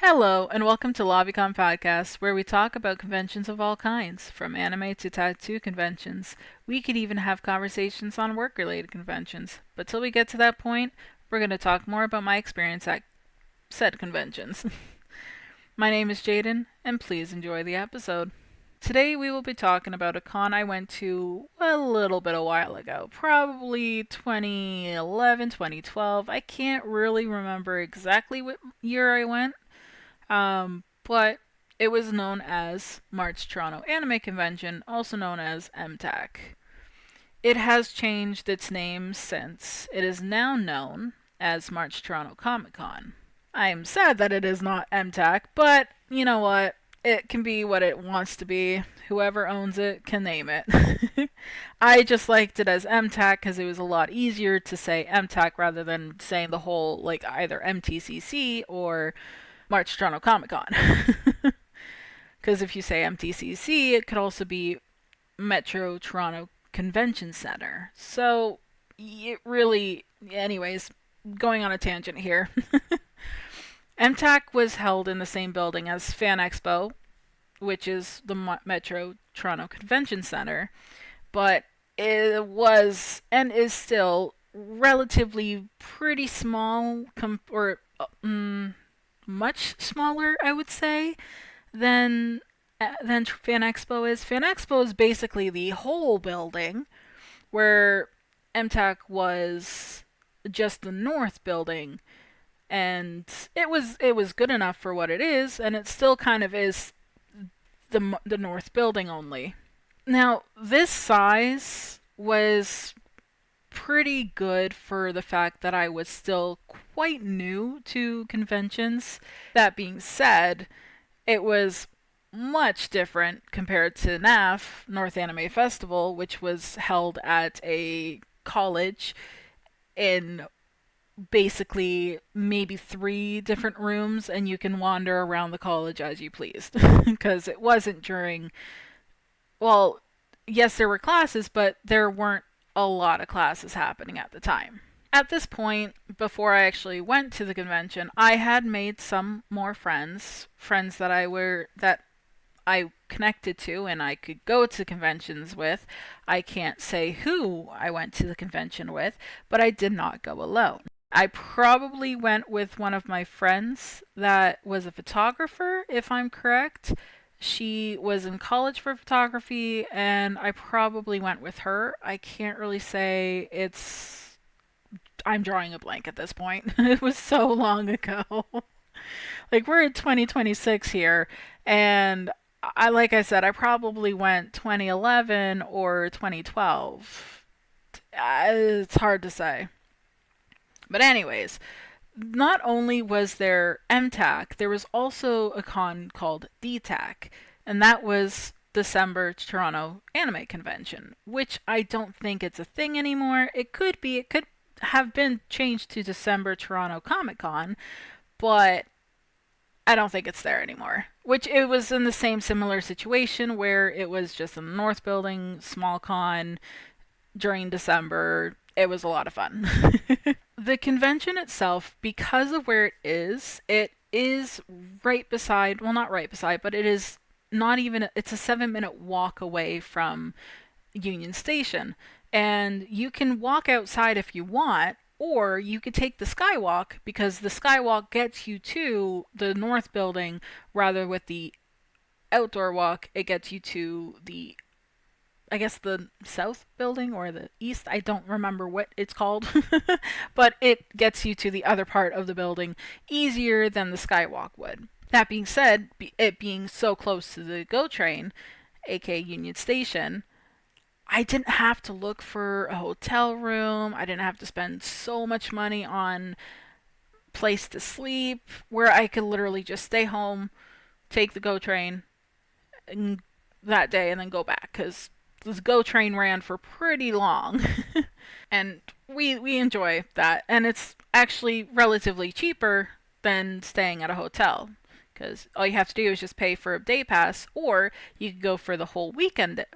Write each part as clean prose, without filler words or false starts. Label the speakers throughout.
Speaker 1: Hello, and welcome to LobbyCon Podcast, where we talk about conventions of all kinds, from anime to tattoo conventions. We could even have conversations on work-related conventions. But till we get to that point, we're going to talk more about my experience at said conventions. My name is Jaden, and please enjoy the episode. Today we will be talking about a con I went to a little bit a while ago, probably 2011, 2012. I can't really remember exactly what year I went, but it was known as March Toronto Anime Convention, also known as MTAC. It has changed its name since. It is now known as March Toronto Comic Con. I am sad that it is not MTAC, but you know what? It can be what it wants to be. Whoever owns it can name it. I just liked it as MTAC because it was a lot easier to say MTAC rather than saying the whole, like, either MTCC or March Toronto Comic Con. Because if you say MTCC, it could also be Metro Toronto Convention Center. So it really, anyways, going on a tangent here. MTAC was held in the same building as Fan Expo, which is the Metro Toronto Convention Center, but it was and is still relatively pretty small, much smaller, I would say, than Fan Expo is. Fan Expo is basically the whole building, where MTAC was just the north building, and it was good enough for what it is, and it still kind of is the north building only. Now, this size was pretty good for the fact that I was still quite new to conventions. That being said, it was much different compared to NAF, North Anime Festival, which was held at a college in basically maybe three different rooms, and you can wander around the college as you pleased. Because it wasn't during, well, yes, there were classes, but there weren't a lot of classes happening at the time. At this point, before I actually went to the convention, I had made some more friends that I connected to and I could go to conventions with. I can't say who I went to the convention with, but I did not go alone. I probably went with one of my friends that was a photographer, if I'm correct. She was in college for photography, and I probably went with her. I can't really say. I'm drawing a blank at this point. It was so long ago. Like, we're in 2026 here, and like I said, I probably went 2011 or 2012. It's hard to say. But anyways, not only was there MTAC, there was also a con called DTAC, and that was December Toronto Anime Convention, which I don't think it's a thing anymore. It could be, it could have been changed to December Toronto Comic Con, but I don't think it's there anymore. Which it was in the same similar situation where it was just in the North Building, small con during December. It was a lot of fun. The convention itself, because of where it is right beside, well, not right beside, but it is not even, it's a 7-minute walk away from Union Station. And you can walk outside if you want, or you could take the skywalk because the skywalk gets you to the north building rather with the outdoor walk. It gets you to the, I guess, the south building or the east. I don't remember what it's called, but it gets you to the other part of the building easier than the skywalk would. That being said, it being so close to the GO train, aka Union Station, I didn't have to look for a hotel room. I didn't have to spend so much money on place to sleep, where I could literally just stay home, take the GO train that day, and then go back. Because this GO train ran for pretty long, and we enjoy that. And it's actually relatively cheaper than staying at a hotel, because all you have to do is just pay for a day pass, or you could go for the whole weekend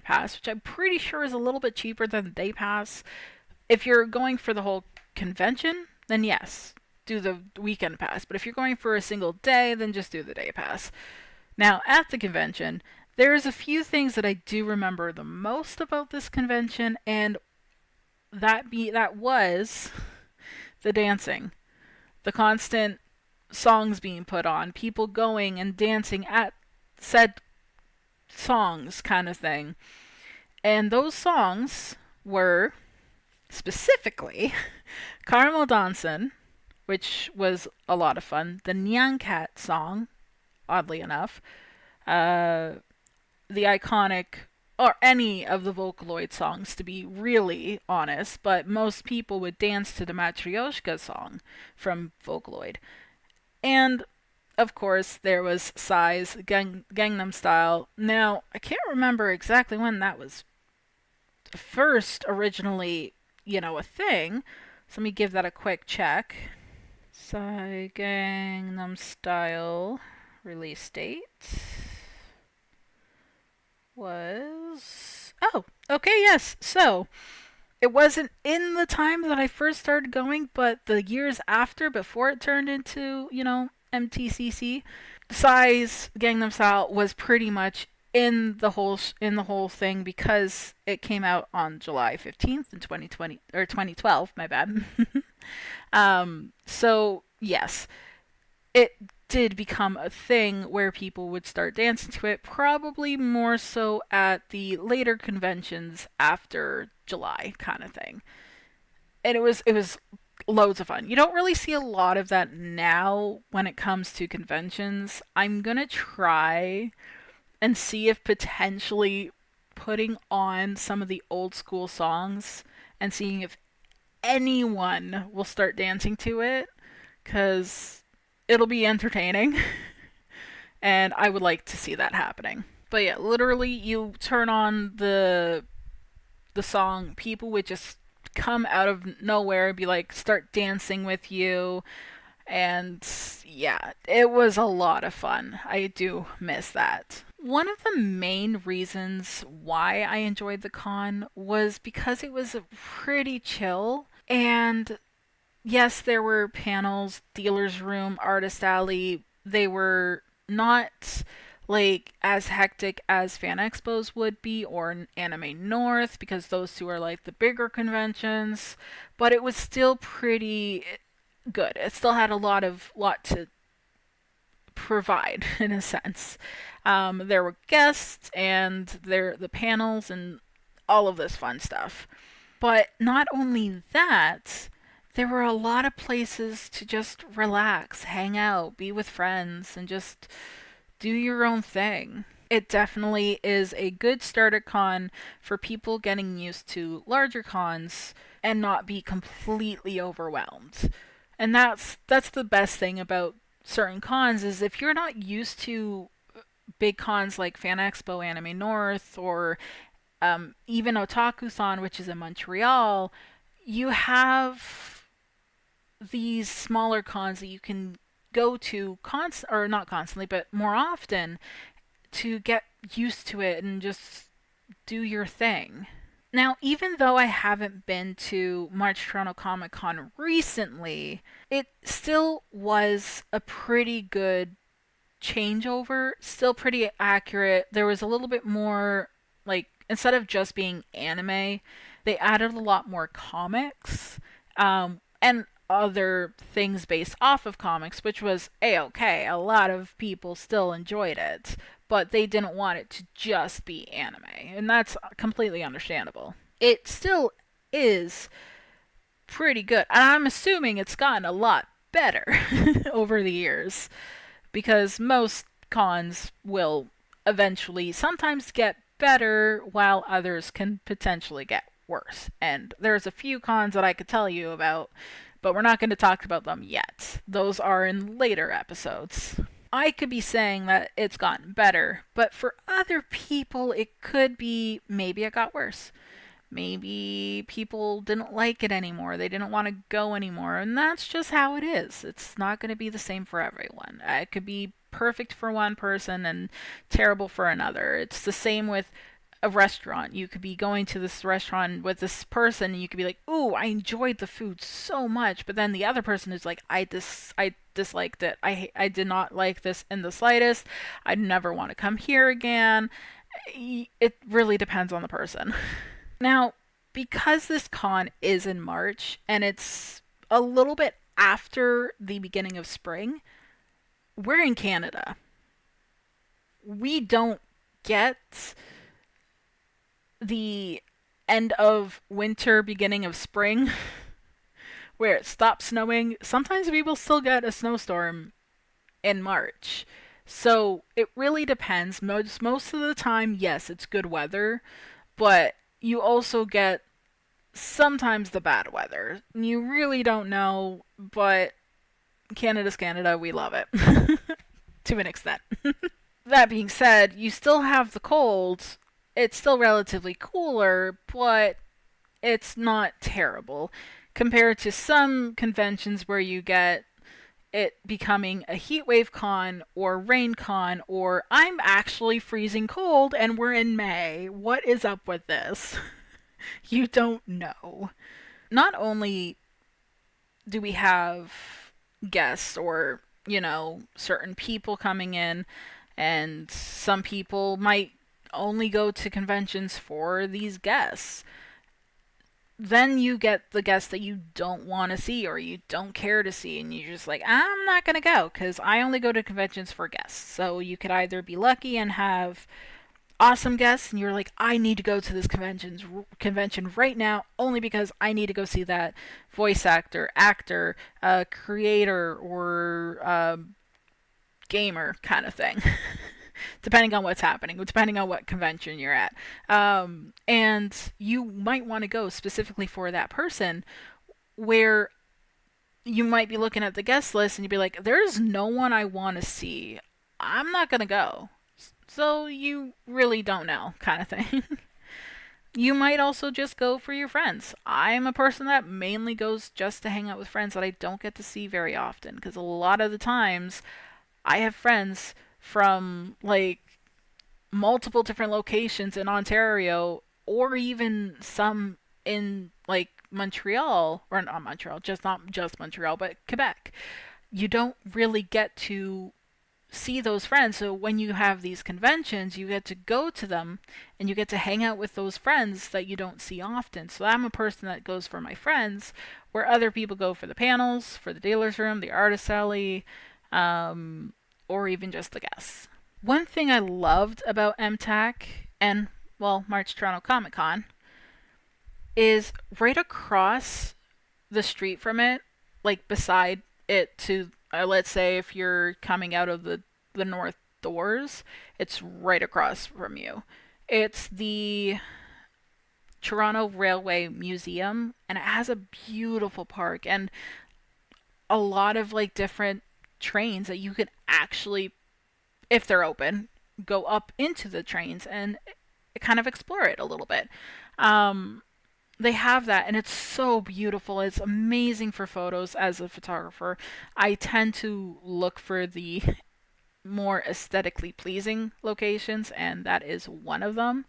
Speaker 1: pass, which I'm pretty sure is a little bit cheaper than the day pass. If you're going for the whole convention, then yes, do the weekend pass. But if you're going for a single day, then just do the day pass. Now, at the convention, there's a few things that I do remember the most about this convention, and that was the dancing, the constant songs being put on, people going and dancing at said songs, kind of thing. And those songs were specifically Caramel Dansen, which was a lot of fun, the Nyan Cat song, oddly enough, uh, the iconic, or any of the Vocaloid songs, to be really honest, but most people would dance to the Matryoshka song from Vocaloid. And of course, there was Psy's Gangnam Style. Now, I can't remember exactly when that was first originally, a thing. So let me give that a quick check. Psy Gangnam Style release date was. Oh, okay, yes. So, it wasn't in the time that I first started going, but the years after, before it turned into, MTCC, Psy's Gangnam Style was pretty much in the whole thing because it came out on July 15th in 2020 or 2012, my bad. So yes, it did become a thing where people would start dancing to it, probably more so at the later conventions after July kind of thing. And it was loads of fun. You don't really see a lot of that now when it comes to conventions. I'm going to try and see if potentially putting on some of the old school songs and seeing if anyone will start dancing to it, cuz it'll be entertaining and I would like to see that happening. But yeah, literally you turn on the song, people would just come out of nowhere and be like start dancing with you. And yeah, it was a lot of fun. I do miss that. One of the main reasons why I enjoyed the con was because it was pretty chill. And yes, there were panels, dealer's room, artist alley. They were not like as hectic as fan expos would be or anime north because those two are like the bigger conventions, but it was still pretty good. It still had a lot to provide in a sense. There were guests and the panels and all of this fun stuff. But not only that, there were a lot of places to just relax, hang out, be with friends, and just do your own thing. It definitely is a good starter con for people getting used to larger cons and not be completely overwhelmed. And that's the best thing about certain cons is if you're not used to big cons like Fan Expo, Anime North, or even Otakuthon, which is in Montreal, you have these smaller cons that you can go to or not constantly, but more often to get used to it and just do your thing. Now, even though I haven't been to March Toronto Comic Con recently, it still was a pretty good changeover, still pretty accurate. There was a little bit more, like, instead of just being anime, they added a lot more comics and other things based off of comics, which was a-okay. A lot of people still enjoyed it, but they didn't want it to just be anime, and that's completely understandable. It still is pretty good, and I'm assuming it's gotten a lot better over the years because most cons will eventually sometimes get better while others can potentially get worse. And there's a few cons that I could tell you about, but we're not going to talk about them yet. Those are in later episodes. I could be saying that it's gotten better, but for other people, it could be maybe it got worse. Maybe people didn't like it anymore. They didn't want to go anymore. And that's just how it is. It's not going to be the same for everyone. It could be perfect for one person and terrible for another. It's the same with a restaurant. You could be going to this restaurant with this person and you could be like, "Ooh, I enjoyed the food so much." But then the other person is like, I disliked it. I did not like this in the slightest. I never want to come here again." It really depends on the person. Now, because this con is in March and it's a little bit after the beginning of spring, we're in Canada. We don't get the end of winter, beginning of spring, where it stops snowing. Sometimes we will still get a snowstorm in March. So it really depends. Most of the time, yes, it's good weather, but you also get sometimes the bad weather. You really don't know, but Canada's Canada. We love it to an extent. That being said, you still have the cold. It's still relatively cooler, but it's not terrible compared to some conventions where you get it becoming a heat wave con or rain con or I'm actually freezing cold and we're in May. What is up with this? You don't know. Not only do we have guests or, certain people coming in, and some people might only go to conventions for these guests. Then you get the guests that you don't want to see or you don't care to see, and you're just like, I'm not going to go because I only go to conventions for guests. So you could either be lucky and have awesome guests, and you're like, I need to go to this convention right now only because I need to go see that voice actor, creator, or gamer kind of thing. Depending on what's happening, depending on what convention you're at. And you might want to go specifically for that person, where you might be looking at the guest list and you'd be like, there's no one I want to see. I'm not going to go. So you really don't know, kind of thing. You might also just go for your friends. I'm a person that mainly goes just to hang out with friends that I don't get to see very often, because a lot of the times I have friends from like multiple different locations in Ontario, or even some in like Montreal, or not Montreal, just not just Montreal, but Quebec. You don't really get to see those friends. So when you have these conventions, you get to go to them and you get to hang out with those friends that you don't see often. So I'm a person that goes for my friends, where other people go for the panels, for the dealer's room, the artist alley, or even just the guests. One thing I loved about MTAC and, well, March Toronto Comic Con is right across the street from it, like beside it to, let's say if you're coming out of the north doors, it's right across from you. It's the Toronto Railway Museum, and it has a beautiful park and a lot of like different trains that you can actually, if they're open, go up into the trains and kind of explore it a little bit. They have that, and it's so beautiful. It's amazing for photos. As a photographer, I tend to look for the more aesthetically pleasing locations, and that is one of them.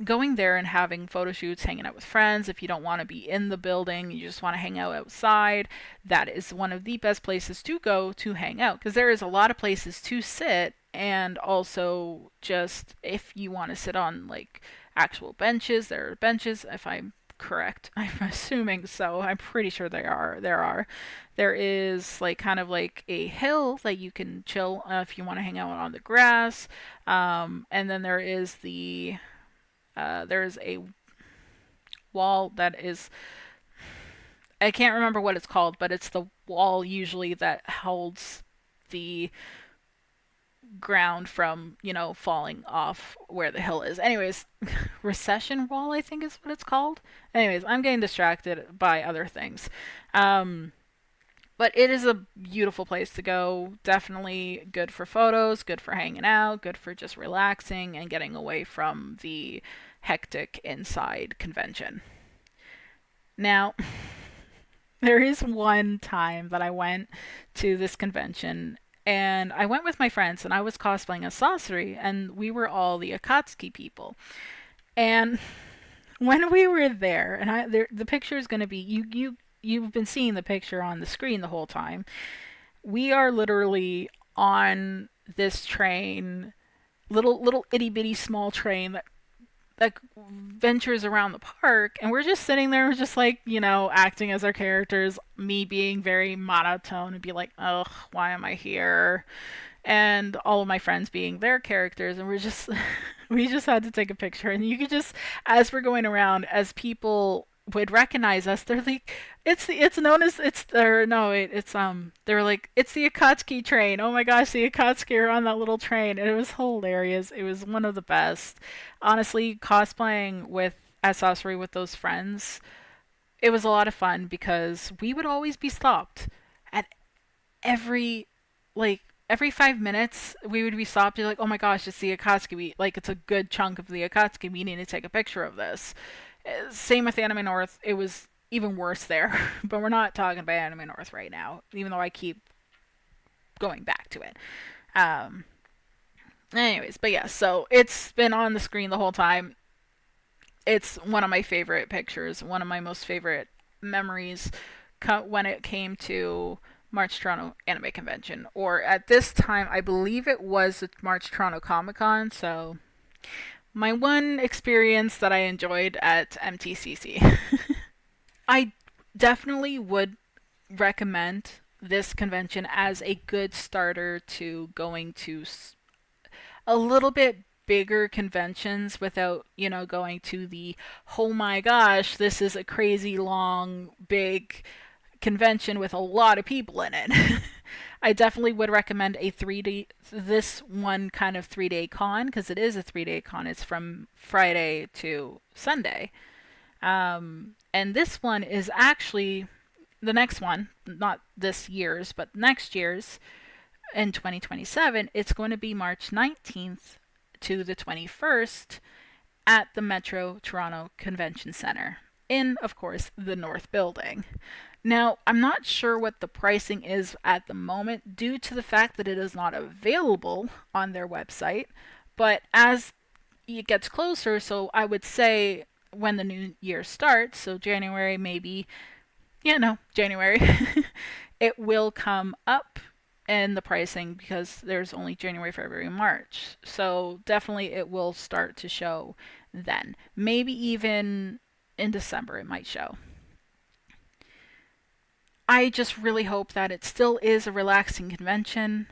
Speaker 1: Going there and having photo shoots, hanging out with friends. If you don't want to be in the building, you just want to hang out outside, that is one of the best places to go to hang out, because there is a lot of places to sit, and also just if you want to sit on like actual benches, there are benches, if I'm correct. I'm assuming so. I'm pretty sure there is like kind of like a hill that you can chill if you want to hang out on the grass. And then there's a wall that is, I can't remember what it's called, but it's the wall usually that holds the ground from, falling off where the hill is. Anyways, recession wall, I think is what it's called. Anyways, I'm getting distracted by other things. But it is a beautiful place to go. Definitely good for photos, good for hanging out, good for just relaxing and getting away from the hectic inside convention. Now, there is one time that I went to this convention And I went with my friends, and I was cosplaying as Sasori, and we were all the Akatsuki people. And when we were there, and the picture is going to be you've been seeing the picture on the screen the whole time. We are literally on this train, little itty bitty small train that ventures around the park, and we're just sitting there, just like, acting as our characters, me being very monotone and be like, ugh, why am I here? And all of my friends being their characters, and we're just we just had to take a picture. And you could just, as we're going around, as people would recognize us, they're like, it's known as, it's or no wait it's they're like, it's the Akatsuki train. Oh my gosh, the Akatsuki are on that little train. And it was hilarious. It was one of the best. Honestly, cosplaying with Sasori with those friends, it was a lot of fun because we would always be stopped at every, like, every 5 minutes. We would be stopped, be like, oh my gosh, it's the Akatsuki. Like, it's a good chunk of the Akatsuki. We need to take a picture of this. Same with Anime North. It was even worse there. But we're not talking about Anime North right now, even though I keep going back to it. Um, Anyways, but yeah, so it's been on the screen the whole time. It's one of my favorite pictures, one of my most favorite memories when it came to March Toronto Anime Convention. Or at this time, I believe it was the March Toronto Comic Con, so my one experience that I enjoyed at MTCC. I definitely would recommend this convention as a good starter to going to a little bit bigger conventions without, going to the, oh my gosh, this is a crazy long, big convention with a lot of people in it. I definitely would recommend a 3D, this one kind of 3-day con, because it is a 3-day con. It's from Friday to Sunday. And this one is actually the next one, not this year's, but next year's, in 2027. It's going to be March 19th to the 21st at the Metro Toronto Convention Center in, of course, the North Building. Now, I'm not sure what the pricing is at the moment due to the fact that it is not available on their website, but as it gets closer, so I would say when the new year starts, so January maybe, January, it will come up in the pricing because there's only January, February, March. So definitely it will start to show then. Maybe even in December it might show. I just really hope that it still is a relaxing convention,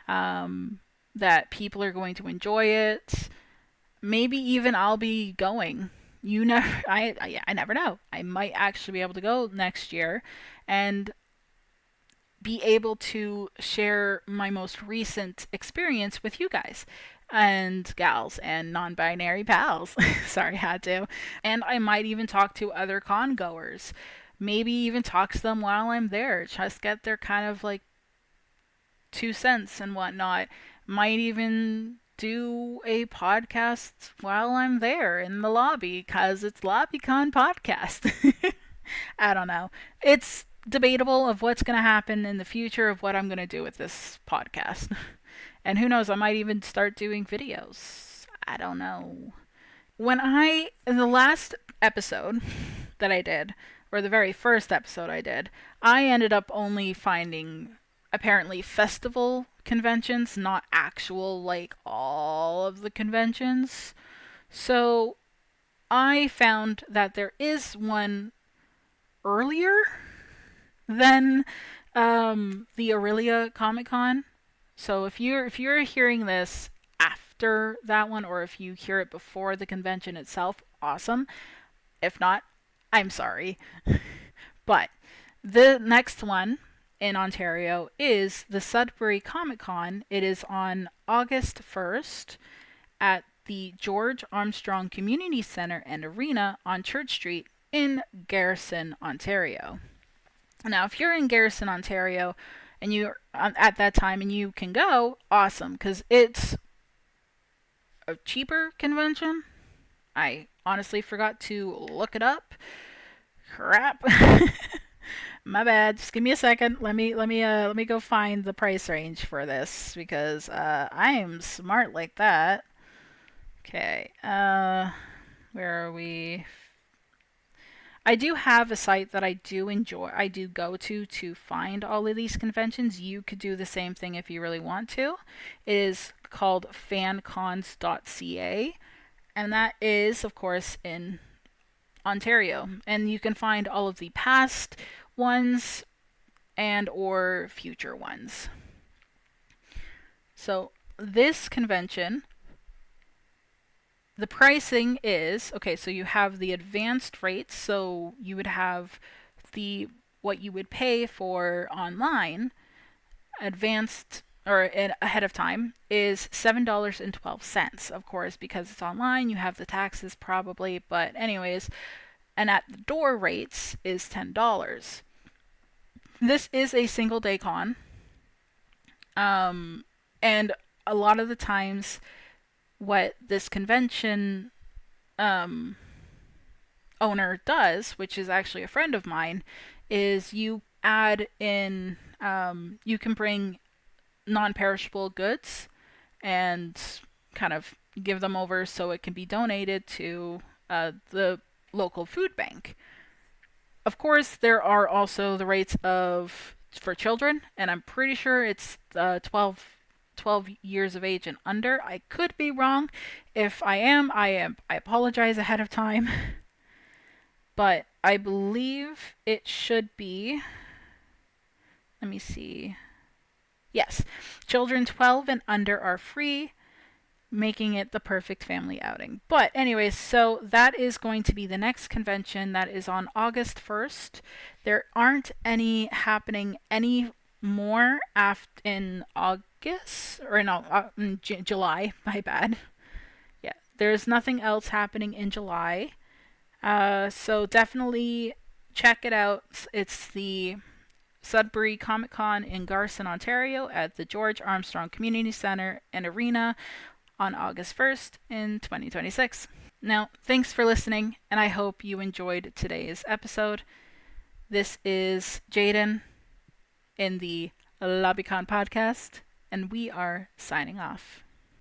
Speaker 1: that people are going to enjoy it. Maybe even I'll be going. You never, I never know. I might actually be able to go next year and be able to share my most recent experience with you guys and gals and non-binary pals. Sorry, had to. And I might even talk to other con goers. Maybe even talk to them while I'm there. Just get their kind of like 2 cents and whatnot. Might even do a podcast while I'm there in the lobby because it's LobbyCon podcast. I don't know. It's debatable of what's going to happen in the future of what I'm going to do with this podcast. And who knows, I might even start doing videos. I don't know. In the last episode that I did, or the very first episode I did, I ended up only finding apparently festival conventions, not actual, like, all of the conventions. So I found that there is one earlier than the Aurelia Comic Con. So if you're hearing this after that one, or if you hear it before the convention itself, awesome. If not, I'm sorry. But the next one in Ontario is the Sudbury Comic Con. It is on August 1st at the George Armstrong Community Centre and Arena on Church Street in Garrison, Ontario. Now, if you're in Garrison, Ontario, and you're at that time and you can go, awesome, because it's a cheaper convention. I honestly forgot to look it up. Crap. My bad. Just give me a second. Let me go find the price range for this because I am smart like that. Okay. Where are we? I do have a site that I do enjoy. I do go to find all of these conventions. You could do the same thing if you really want to. It is called fancons.ca, and that is, of course, in Ontario. And you can find all of the past ones and or future ones. So this convention, the pricing is okay. So you have the advanced rates. So you would have the what you would pay for online. Advanced or ahead of time is $7.12. Of course, because it's online, you have the taxes probably. But anyways, and at the door rates is $10. This is a single day con. Um, and a lot of the times, what this convention um, owner does, which is actually a friend of mine, is you add in, you can bring non perishable goods and kind of give them over so it can be donated to the local food bank. Of course, there are also the rates of for children, and I'm pretty sure it's 12 years of age and under. I could be wrong. If I am, I apologize ahead of time. But I believe it should be. Let me see. Yes, children 12 and under are free, making it the perfect family outing. But anyways, so that is going to be the next convention. That is on August 1st. There aren't any happening any more after in August or no, in July. My bad. Yeah, there's nothing else happening in July. So definitely check it out. It's the Sudbury Comic Con in Garson, Ontario at the George Armstrong Community Centre and Arena on August 1st in 2026. Now, thanks for listening, and I hope you enjoyed today's episode. This is Jaden in the LobbyCon podcast, and we are signing off.